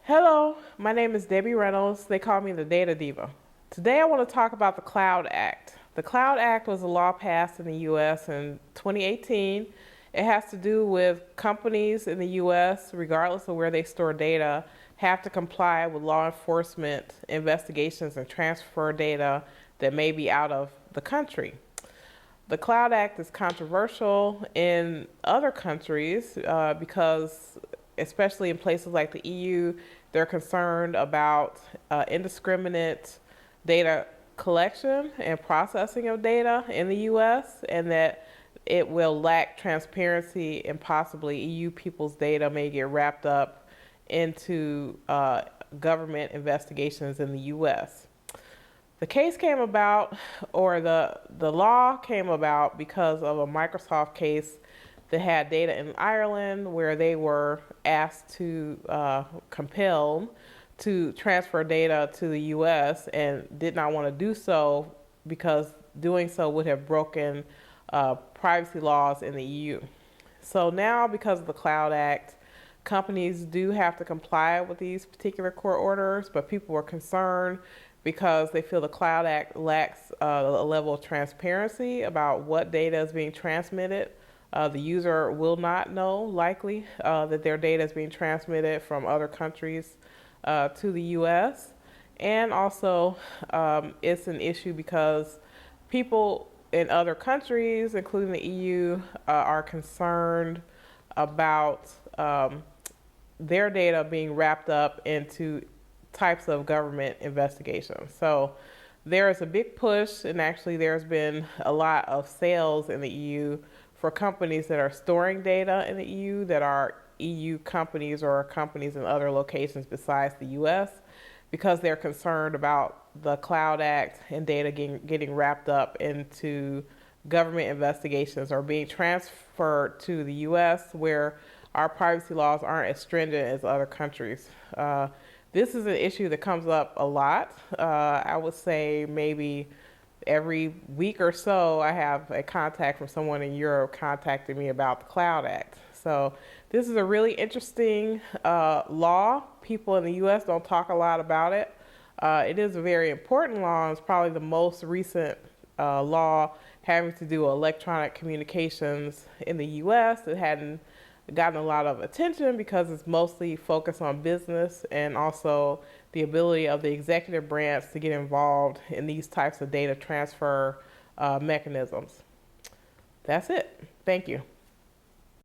Hello, my name is Debbie Reynolds. They call me the Data Diva. Today I want to talk about the Cloud Act. The Cloud Act was a law passed in the U.S. in 2018. It has to do with companies in the U.S., regardless of where they store data, have to comply with law enforcement investigations and transfer data that may be out of the country. The Cloud Act is controversial in other countries because, especially in places like the EU, they're concerned about indiscriminate data collection and processing of data in the US, and that it will lack transparency and possibly EU people's data may get wrapped up into government investigations in the US. The case came about, or the law came about because of a Microsoft case that had data in Ireland where they were asked to compelled to transfer data to the US and did not want to do so because doing so would have broken privacy laws in the EU. So now, because of the Cloud Act, companies do have to comply with these particular court orders, but people were concerned because they feel the Cloud Act lacks a level of transparency about what data is being transmitted. The user will not know, likely, that their data is being transmitted from other countries to the US. And also, it's an issue because people in other countries, including the EU, are concerned about their data being wrapped up into types of government investigations. So there is a big push, and actually there's been a lot of sales in the EU for companies that are storing data in the EU that are EU companies or companies in other locations besides the US, because they're concerned about the Cloud Act and data getting wrapped up into government investigations or being transferred to the US, where our privacy laws aren't as stringent as other countries. This is an issue that comes up a lot. I would say maybe every week or so I have a contact from someone in Europe contacting me about the Cloud Act. So this is a really interesting law. People in the US don't talk a lot about it. It is a very important law. It's probably the most recent law having to do with electronic communications in the US. It hadn't gotten a lot of attention because it's mostly focused on business and also the ability of the executive branch to get involved in these types of data transfer mechanisms. That's it. Thank you.